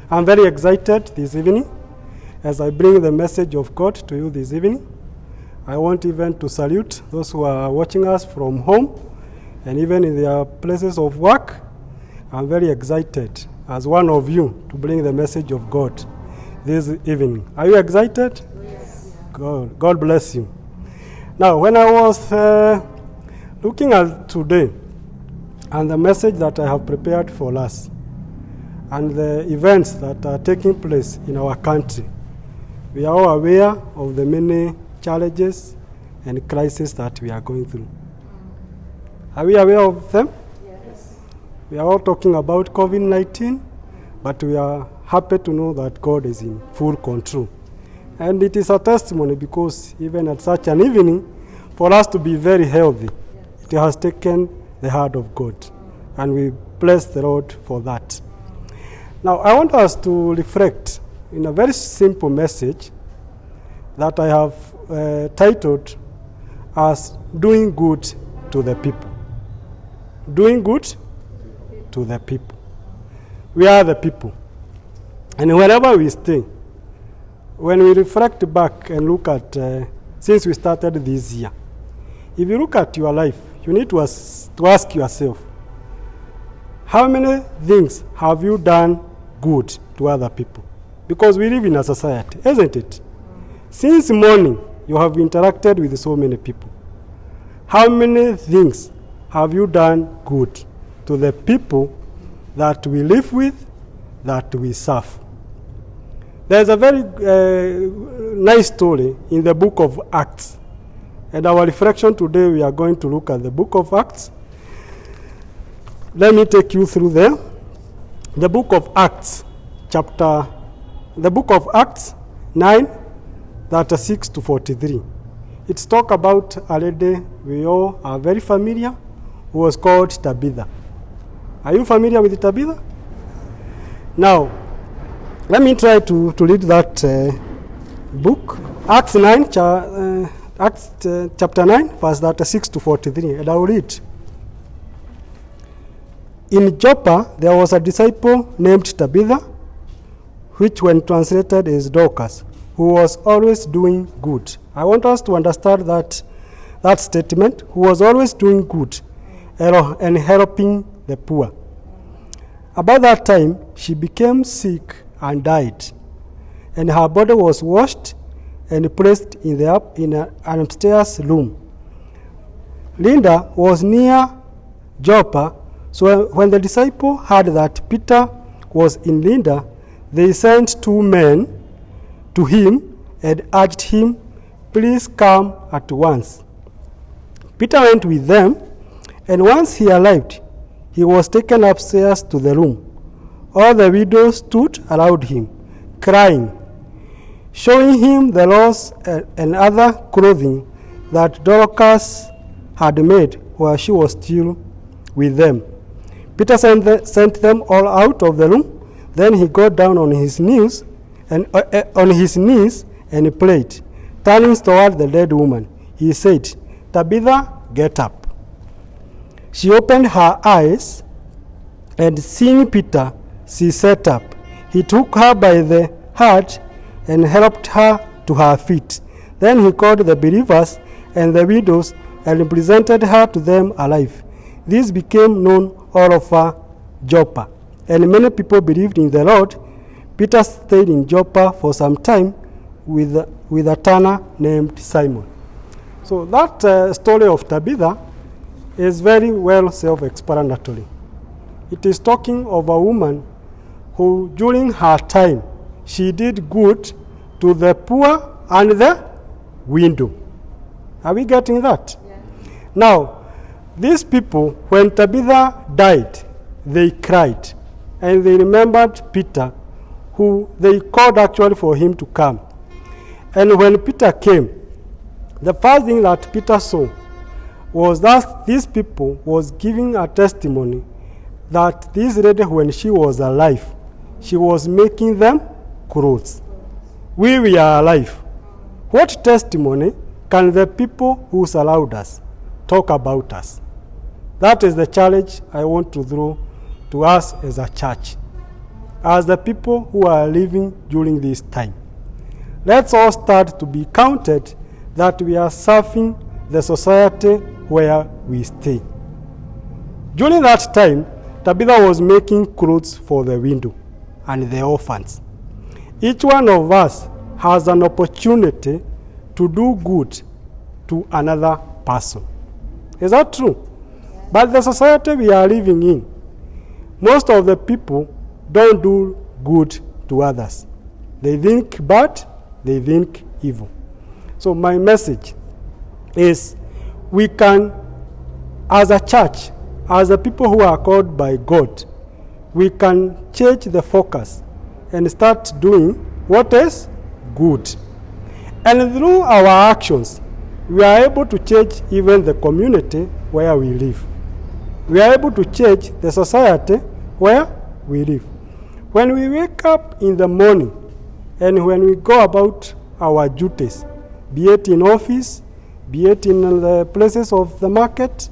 I'm very excited this evening as I bring the message of God to you this evening. I want even to salute those who are watching us from home and even in their places of work. I'm very excited as one of you to bring the message of God this evening. Are you excited? Yes. God bless you. Now, when I was looking at today and the message that I have prepared for us and the events that are taking place in our country, we are all aware of the many challenges and crises that we are going through. Are we aware of them? Yes. We are all talking about COVID-19, but we are happy to know that God is in full control. And it is a testimony because even at such an evening, for us to be very healthy, it has taken the hand of God. And we bless the Lord for that. Now, I want us to reflect in a very simple message that I have titled as Doing Good to the People. Doing good to the people. We are the people. And wherever we stay, when we reflect back and look at, since we started this year, if you look at your life, you need to ask yourself, how many things have you done good to other people? Because we live in a society, isn't it? Since morning, you have interacted with so many people. How many things have you done good to the people that we live with, that we serve? There's a very nice story in the book of Acts. And our reflection today, we are going to look at the book of Acts. Let me take you through there. The book of Acts, the book of Acts 9, 36 to 43. It's talk about a lady we all are very familiar, who was called Tabitha. Are you familiar with Tabitha? Now, let me try to read that book. Acts 9, chapter 9, verse 36 to 43, and I will read. In Joppa, there was a disciple named Tabitha, which when translated is Dorcas, who was always doing good. I want us to understand that statement, who was always doing good and helping the poor. About that time, she became sick and died, and her body was washed and placed in an upstairs room. Linda was near Joppa, so when the disciple heard that Peter was in Linda, they sent 2 men to him and urged him, "Please come at once." Peter went with them, and once he arrived, he was taken upstairs to the room. All the widows stood around him, crying, showing him the laws and other clothing that Dorcas had made while she was still with them. Peter sent them all out of the room. Then he got down on his knees and prayed. Turning toward the dead woman, he said, "Tabitha, get up." She opened her eyes, and seeing Peter, she sat up. He took her by the hand and helped her to her feet. Then he called the believers and the widows and presented her to them alive. This became known all over Joppa, and many people believed in the Lord. Peter stayed in Joppa for some time with a tanner named Simon. So that story of Tabitha is very well self-explanatory. It is talking of a woman who, during her time, she did good to the poor and the widow. Are we getting that? Yeah. Now, these people, when Tabitha died, they cried. And they remembered Peter, who they called actually for him to come. And when Peter came, the first thing that Peter saw was that these people was giving a testimony that this lady, when she was alive, she was making them clothes. We were alive. What testimony can the people who surround us talk about us? That is the challenge I want to throw to us as a church. as the people who are living during this time. Let's all start to be counted that we are serving the society where we stay. During that time, Tabitha was making clothes for the widow and the orphans. Each one of us has an opportunity to do good to another person. Is that true? But the society we are living in, most of the people don't do good to others. They think bad, they think evil. So my message is, we can, as a church, as the people who are called by God, we can change the focus and start doing what is good. And through our actions, we are able to change even the community where we live. We are able to change the society where we live. When we wake up in the morning and when we go about our duties, be it in office, be it in the places of the market,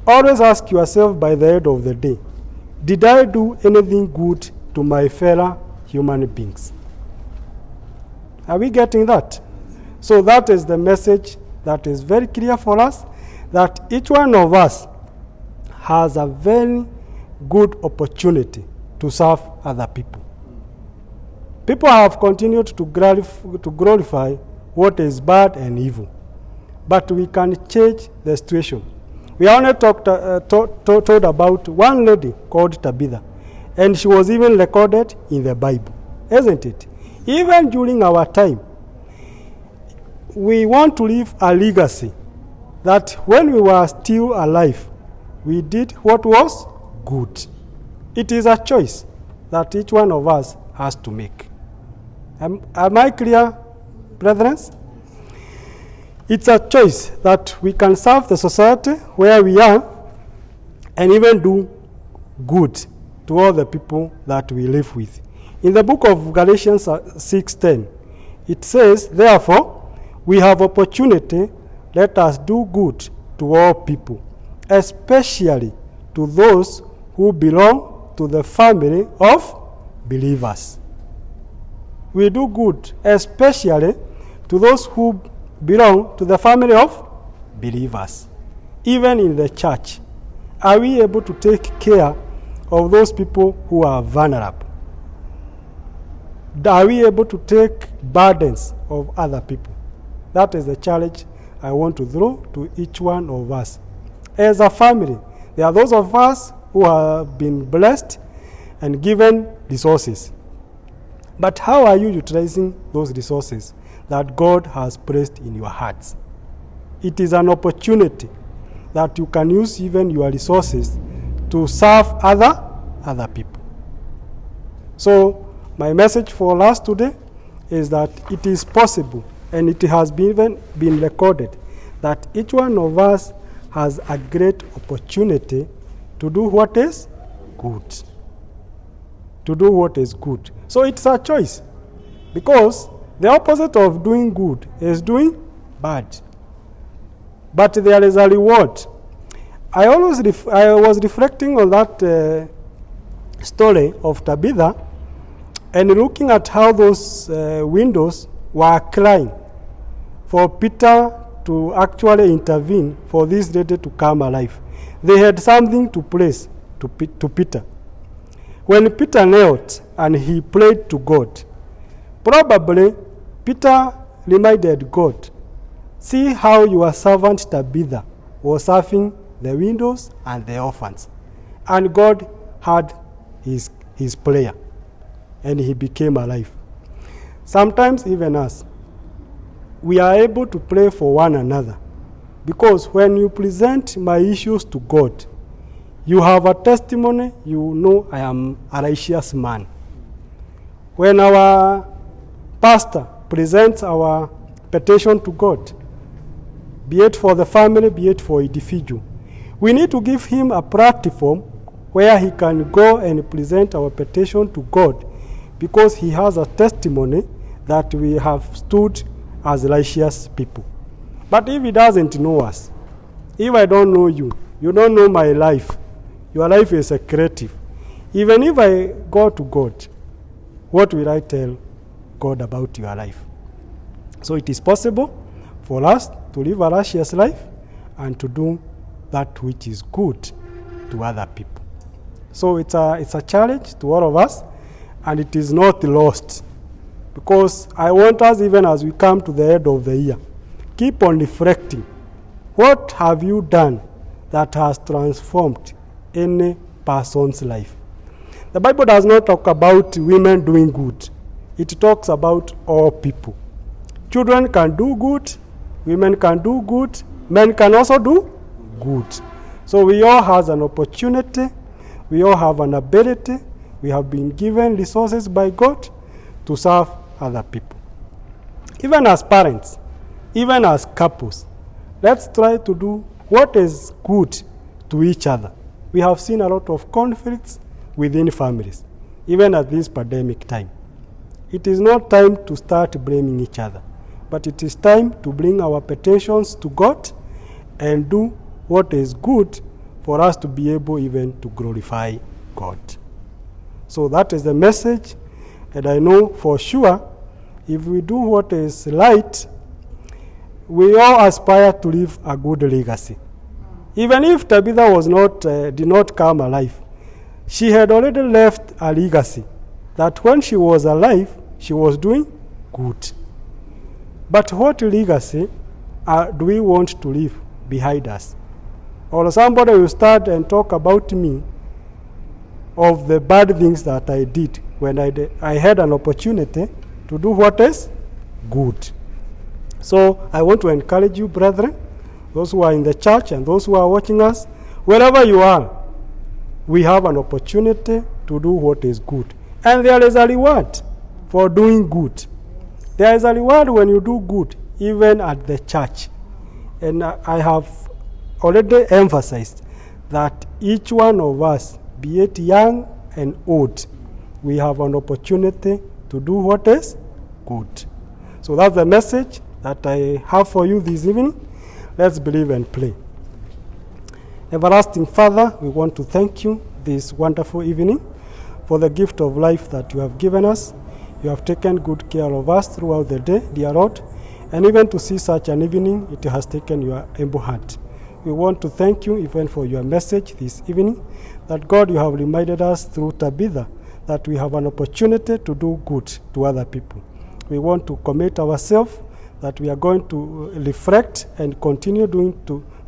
always ask yourself by the end of the day, did I do anything good to my fellow human beings? Are we getting that? So that is the message that is very clear for us, that each one of us has a very good opportunity to serve other people. People have continued to glorify what is bad and evil, but we can change the situation. We only told about one lady called Tabitha, and she was even recorded in the Bible, isn't it? Even during our time, we want to leave a legacy that when we were still alive, we did what was good. It is a choice that each one of us has to make. Am I clear, brethren? It's a choice that we can serve the society where we are and even do good to all the people that we live with. In the book of Galatians 6:10, it says, therefore, we have opportunity, let us do good to all people, especially to those who belong to the family of believers. We do good, especially to those who belong to the family of believers. Even in the church, are we able to take care of those people who are vulnerable? Are we able to take burdens of other people? That is the challenge I want to throw to each one of us. As a family, there are those of us who have been blessed and given resources. But how are you utilizing those resources that God has placed in your hearts? It is an opportunity that you can use even your resources to serve other people. So my message for us today is that it is possible, and it has been recorded, that each one of us has a great opportunity to do what is good. To do what is good. So it's a choice, because the opposite of doing good is doing bad. But there is a reward. I was reflecting on that story of Tabitha and looking at how those windows were crying for Peter to actually intervene for this lady to come alive. They had something to place to Peter. When Peter knelt and he prayed to God, probably Peter reminded God, see how your servant Tabitha was serving the widows and the orphans. And God heard his prayer, and he became alive. Sometimes even us, we are able to pray for one another, because when you present my issues to God, you have a testimony, you know I am a righteous man. When our pastor presents our petition to God, be it for the family, be it for individual, we need to give him a platform where he can go and present our petition to God, because he has a testimony that we have stood as righteous people. But if he doesn't know us, if I don't know you, you don't know my life, your life is secretive. Even if I go to God, what will I tell God about your life? So it is possible for us to live a righteous life and to do that which is good to other people. So it's a challenge to all of us, and it is not lost. Because I want us, even as we come to the end of the year, keep on reflecting. What have you done that has transformed any person's life? The Bible does not talk about women doing good. It talks about all people. Children can do good, women can do good, men can also do good. So we all have an opportunity, we all have an ability, we have been given resources by God to serve other people. Even as parents, even as couples, let's try to do what is good to each other. We have seen a lot of conflicts within families, even at this pandemic time. It is not time to start blaming each other, but it is time to bring our petitions to God and do what is good for us to be able even to glorify God. So that is the message, and I know for sure if we do what is right, we all aspire to leave a good legacy. Even if Tabitha was not, did not come alive, she had already left a legacy that when she was alive, she was doing good. But what legacy do we want to leave behind us? Or somebody will start and talk about me of the bad things that I did when I had an opportunity to do what is good. So I want to encourage you, brethren, those who are in the church and those who are watching us, wherever you are, we have an opportunity to do what is good. And there is a reward for doing good. There is a reward when you do good, even at the church. And I have already emphasized that each one of us, be it young and old, we have an opportunity to do what is good. So that's the message that I have for you this evening. Let's believe and pray. Everlasting Father, we want to thank you this wonderful evening for the gift of life that you have given us. You have taken good care of us throughout the day, dear Lord, and even to see such an evening, it has taken your able heart. We want to thank you even for your message this evening, that God, you have reminded us through Tabitha that we have an opportunity to do good to other people. We want to commit ourselves that we are going to reflect and continue doing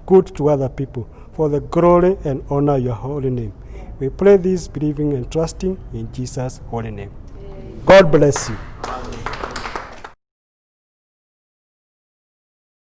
good to other people for the glory and honor your holy name. We pray this believing and trusting in Jesus' holy name. God bless you.